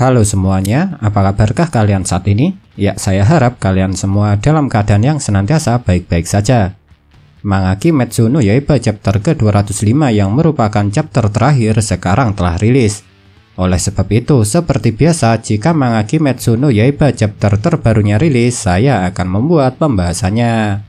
Halo semuanya, apa kabarkah kalian saat ini? Ya, saya harap kalian semua dalam keadaan yang senantiasa baik-baik saja. Manga Kimetsu no Yaiba chapter ke-205 yang merupakan chapter terakhir sekarang telah rilis. Oleh sebab itu, seperti biasa, jika manga Kimetsu no Yaiba chapter terbarunya rilis, saya akan membuat pembahasannya.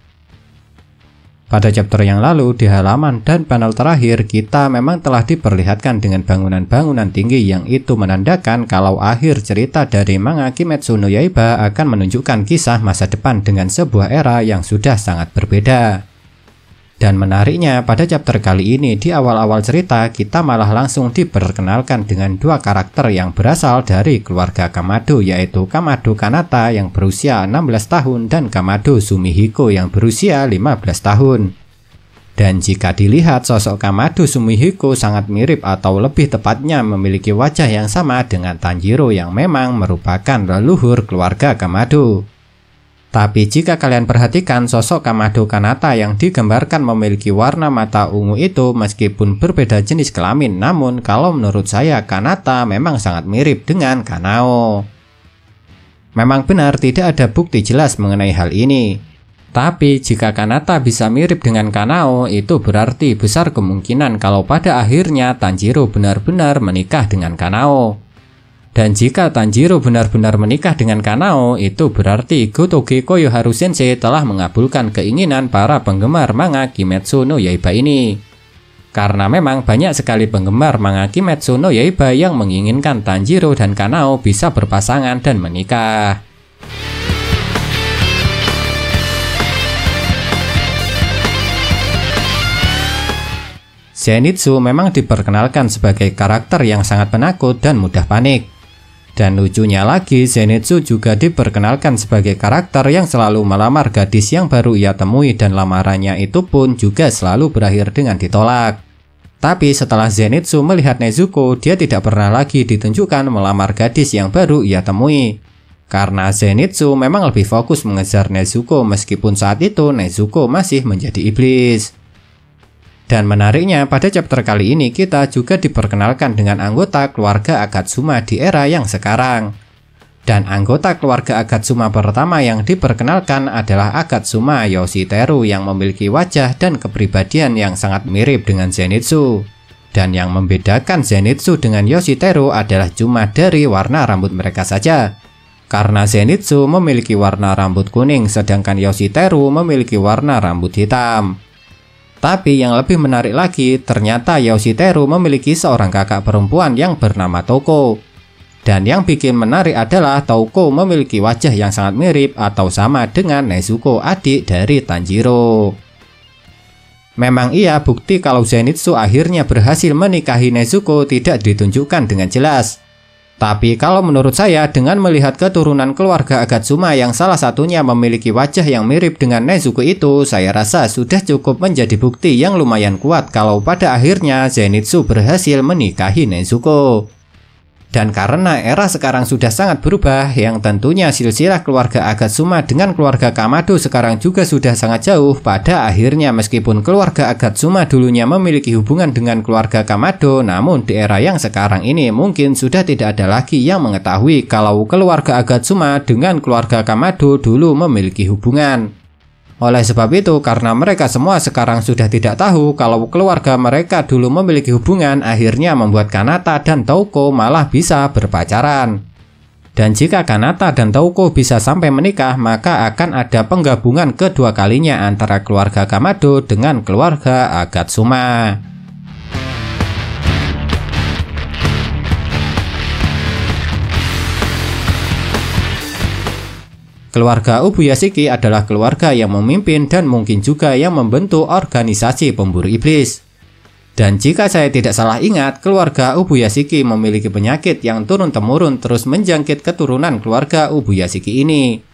Pada chapter yang lalu, di halaman dan panel terakhir, kita memang telah diperlihatkan dengan bangunan-bangunan tinggi yang itu menandakan kalau akhir cerita dari manga Kimetsu no Yaiba akan menunjukkan kisah masa depan dengan sebuah era yang sudah sangat berbeda. Dan menariknya, pada chapter kali ini di awal-awal cerita, kita malah langsung diperkenalkan dengan dua karakter yang berasal dari keluarga Kamado, yaitu Kamado Kanata yang berusia 16 tahun dan Kamado Sumihiko yang berusia 15 tahun. Dan jika dilihat, sosok Kamado Sumihiko sangat mirip atau lebih tepatnya memiliki wajah yang sama dengan Tanjiro yang memang merupakan leluhur keluarga Kamado. Tapi jika kalian perhatikan, sosok Kamado Kanata yang digambarkan memiliki warna mata ungu itu meskipun berbeda jenis kelamin, namun kalau menurut saya Kanata memang sangat mirip dengan Kanao. Memang benar tidak ada bukti jelas mengenai hal ini. Tapi jika Kanata bisa mirip dengan Kanao, itu berarti besar kemungkinan kalau pada akhirnya Tanjiro benar-benar menikah dengan Kanao. Dan jika Tanjiro benar-benar menikah dengan Kanao, itu berarti Gotoge Koyoharu Sensei telah mengabulkan keinginan para penggemar manga Kimetsu no Yaiba ini. Karena memang banyak sekali penggemar manga Kimetsu no Yaiba yang menginginkan Tanjiro dan Kanao bisa berpasangan dan menikah. Zenitsu memang diperkenalkan sebagai karakter yang sangat penakut dan mudah panik. Dan lucunya lagi, Zenitsu juga diperkenalkan sebagai karakter yang selalu melamar gadis yang baru ia temui dan lamarannya itu pun juga selalu berakhir dengan ditolak. Tapi setelah Zenitsu melihat Nezuko, dia tidak pernah lagi ditunjukkan melamar gadis yang baru ia temui. Karena Zenitsu memang lebih fokus mengejar Nezuko meskipun saat itu Nezuko masih menjadi iblis. Dan menariknya, pada chapter kali ini kita juga diperkenalkan dengan anggota keluarga Agatsuma di era yang sekarang. Dan anggota keluarga Agatsuma pertama yang diperkenalkan adalah Agatsuma Yoshiteru yang memiliki wajah dan kepribadian yang sangat mirip dengan Zenitsu. Dan yang membedakan Zenitsu dengan Yoshiteru adalah cuma dari warna rambut mereka saja. Karena Zenitsu memiliki warna rambut kuning sedangkan Yoshiteru memiliki warna rambut hitam. Tapi yang lebih menarik lagi, ternyata Yoshiteru memiliki seorang kakak perempuan yang bernama Touko. Dan yang bikin menarik adalah Touko memiliki wajah yang sangat mirip atau sama dengan Nezuko, adik dari Tanjiro. Memang iya, bukti kalau Zenitsu akhirnya berhasil menikahi Nezuko tidak ditunjukkan dengan jelas. Tapi kalau menurut saya, dengan melihat keturunan keluarga Agatsuma yang salah satunya memiliki wajah yang mirip dengan Nezuko itu, saya rasa sudah cukup menjadi bukti yang lumayan kuat kalau pada akhirnya Zenitsu berhasil menikahi Nezuko. Dan karena era sekarang sudah sangat berubah, yang tentunya silsilah keluarga Agatsuma dengan keluarga Kamado sekarang juga sudah sangat jauh. Pada akhirnya meskipun keluarga Agatsuma dulunya memiliki hubungan dengan keluarga Kamado, namun di era yang sekarang ini mungkin sudah tidak ada lagi yang mengetahui kalau keluarga Agatsuma dengan keluarga Kamado dulu memiliki hubungan. Oleh sebab itu, karena mereka semua sekarang sudah tidak tahu kalau keluarga mereka dulu memiliki hubungan, akhirnya membuat Kanata dan Touko malah bisa berpacaran. Dan jika Kanata dan Touko bisa sampai menikah, maka akan ada penggabungan kedua kalinya antara keluarga Kamado dengan keluarga Agatsuma. Keluarga Ubuyashiki adalah keluarga yang memimpin dan mungkin juga yang membentuk organisasi pemburu iblis. Dan jika saya tidak salah ingat, keluarga Ubuyashiki memiliki penyakit yang turun-temurun terus menjangkit keturunan keluarga Ubuyashiki ini.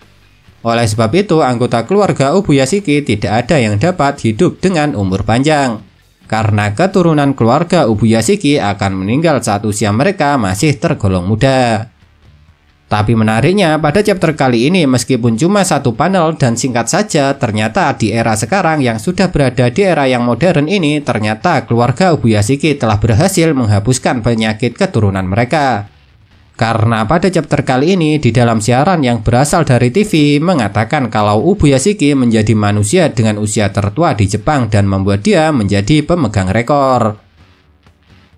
Oleh sebab itu, anggota keluarga Ubuyashiki tidak ada yang dapat hidup dengan umur panjang. Karena keturunan keluarga Ubuyashiki akan meninggal saat usia mereka masih tergolong muda. Tapi menariknya, pada chapter kali ini meskipun cuma satu panel dan singkat saja, ternyata di era sekarang yang sudah berada di era yang modern ini, ternyata keluarga Ubuyashiki telah berhasil menghapuskan penyakit keturunan mereka. Karena pada chapter kali ini di dalam siaran yang berasal dari TV mengatakan kalau Ubuya Shiki menjadi manusia dengan usia tertua di Jepang dan membuat dia menjadi pemegang rekor.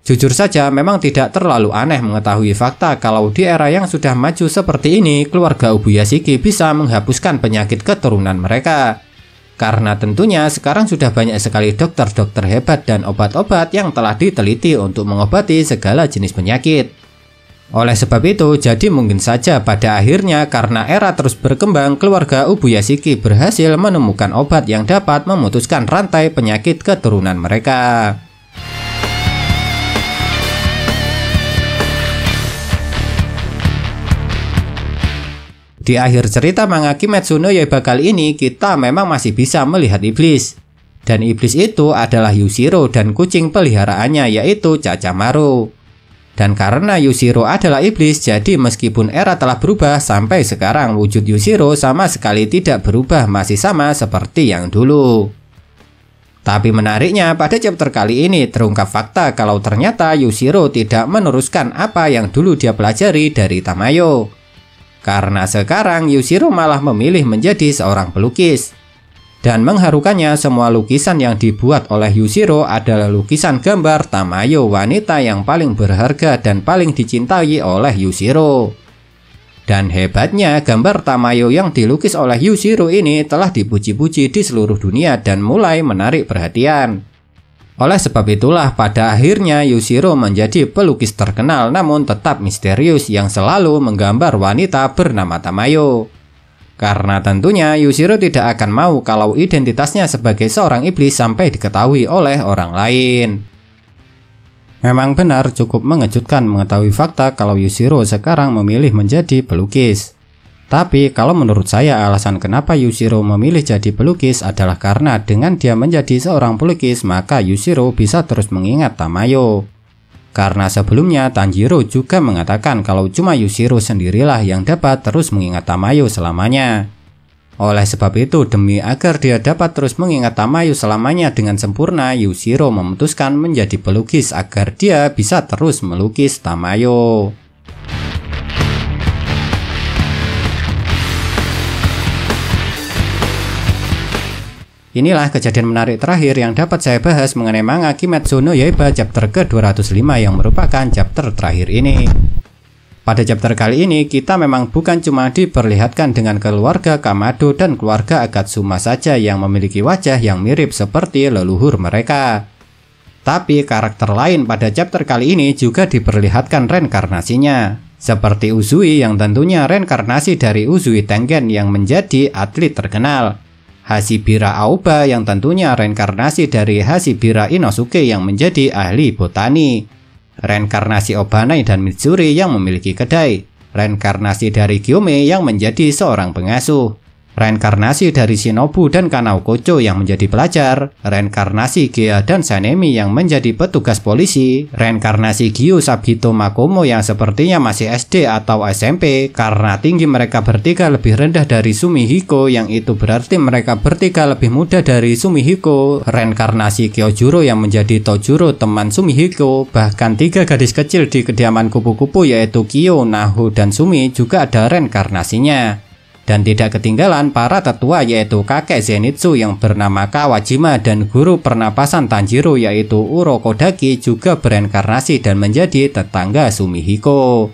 Jujur saja memang tidak terlalu aneh mengetahui fakta kalau di era yang sudah maju seperti ini keluarga Ubuya Shiki bisa menghapuskan penyakit keturunan mereka. Karena tentunya sekarang sudah banyak sekali dokter-dokter hebat dan obat-obat yang telah diteliti untuk mengobati segala jenis penyakit. Oleh sebab itu, jadi mungkin saja pada akhirnya karena era terus berkembang, keluarga Ubuya Shiki berhasil menemukan obat yang dapat memutuskan rantai penyakit keturunan mereka. Di akhir cerita manga Kimetsu no Yaiba kali ini, kita memang masih bisa melihat iblis. Dan iblis itu adalah Yushiro dan kucing peliharaannya yaitu Chachamaru. Dan karena Yushiro adalah iblis, jadi meskipun era telah berubah, sampai sekarang wujud Yushiro sama sekali tidak berubah, masih sama seperti yang dulu. Tapi menariknya, pada chapter kali ini terungkap fakta kalau ternyata Yushiro tidak meneruskan apa yang dulu dia pelajari dari Tamayo. Karena sekarang Yushiro malah memilih menjadi seorang pelukis. Dan mengharukannya, semua lukisan yang dibuat oleh Yushiro adalah lukisan gambar Tamayo, wanita yang paling berharga dan paling dicintai oleh Yushiro. Dan hebatnya, gambar Tamayo yang dilukis oleh Yushiro ini telah dipuji-puji di seluruh dunia dan mulai menarik perhatian. Oleh sebab itulah pada akhirnya Yushiro menjadi pelukis terkenal namun tetap misterius yang selalu menggambar wanita bernama Tamayo. Karena tentunya Yushiro tidak akan mau kalau identitasnya sebagai seorang iblis sampai diketahui oleh orang lain. Memang benar cukup mengejutkan mengetahui fakta kalau Yushiro sekarang memilih menjadi pelukis. Tapi kalau menurut saya alasan kenapa Yushiro memilih jadi pelukis adalah karena dengan dia menjadi seorang pelukis maka Yushiro bisa terus mengingat Tamayo. Karena sebelumnya Tanjiro juga mengatakan kalau cuma Yushiro sendirilah yang dapat terus mengingat Tamayo selamanya. Oleh sebab itu, demi agar dia dapat terus mengingat Tamayo selamanya dengan sempurna, Yushiro memutuskan menjadi pelukis agar dia bisa terus melukis Tamayo. Inilah kejadian menarik terakhir yang dapat saya bahas mengenai manga Kimetsu no Yaiba chapter ke-205 yang merupakan chapter terakhir ini. Pada chapter kali ini, kita memang bukan cuma diperlihatkan dengan keluarga Kamado dan keluarga Agatsuma saja yang memiliki wajah yang mirip seperti leluhur mereka. Tapi karakter lain pada chapter kali ini juga diperlihatkan reinkarnasinya. Seperti Uzui yang tentunya reinkarnasi dari Uzui Tengen yang menjadi atlet terkenal. Hashibira Aoba yang tentunya reinkarnasi dari Hashibira Inosuke yang menjadi ahli botani. Reinkarnasi Obanai dan Mitsuri yang memiliki kedai. Reinkarnasi dari Gyome yang menjadi seorang pengasuh. Reinkarnasi dari Shinobu dan Kanao Kocho yang menjadi pelajar. Reinkarnasi Gea dan Sanemi yang menjadi petugas polisi. Reinkarnasi Gyu Sabito Makomo yang sepertinya masih SD atau SMP karena tinggi mereka bertiga lebih rendah dari Sumihiko, yang itu berarti mereka bertiga lebih muda dari Sumihiko. Reinkarnasi Kyojuro yang menjadi Tojuro teman Sumihiko. Bahkan 3 gadis kecil di kediaman kupu-kupu yaitu Kyo, Naho, dan Sumi juga ada reinkarnasinya. Dan tidak ketinggalan para tetua yaitu kakek Zenitsu yang bernama Kawajima dan guru pernapasan Tanjiro yaitu Urokodaki juga bereinkarnasi dan menjadi tetangga Sumihiko.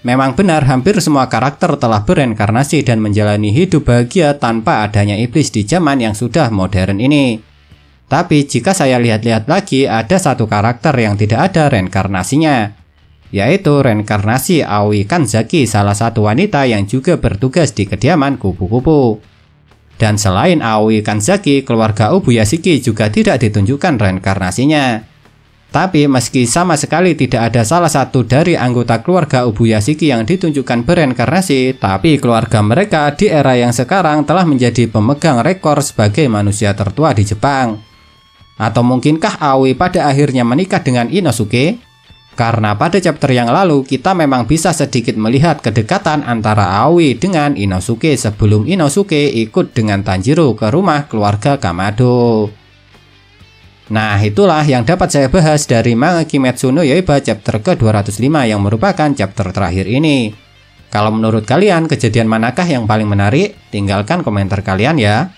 Memang benar hampir semua karakter telah bereinkarnasi dan menjalani hidup bahagia tanpa adanya iblis di zaman yang sudah modern ini. Tapi jika saya lihat-lihat lagi, ada satu karakter yang tidak ada reinkarnasinya, yaitu reinkarnasi Aoi Kanzaki, salah satu wanita yang juga bertugas di kediaman kupu-kupu. Dan selain Aoi Kanzaki, keluarga Ubuya Shiki juga tidak ditunjukkan reinkarnasinya. Tapi meski sama sekali tidak ada salah satu dari anggota keluarga Ubuya Shiki yang ditunjukkan bereinkarnasi, tapi keluarga mereka di era yang sekarang telah menjadi pemegang rekor sebagai manusia tertua di Jepang. Atau mungkinkah Aoi pada akhirnya menikah dengan Inosuke? Karena pada chapter yang lalu kita memang bisa sedikit melihat kedekatan antara Aoi dengan Inosuke sebelum Inosuke ikut dengan Tanjiro ke rumah keluarga Kamado. Nah, itulah yang dapat saya bahas dari manga Kimetsu no Yaiba chapter ke-205 yang merupakan chapter terakhir ini. Kalau menurut kalian, kejadian manakah yang paling menarik? Tinggalkan komentar kalian ya.